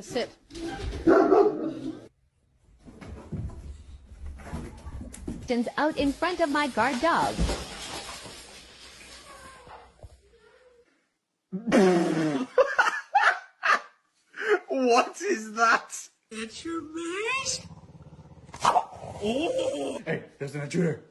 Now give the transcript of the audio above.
a sit. Out in front of my guard dog. What is that? It's your mask? Oh! Hey, there's an intruder.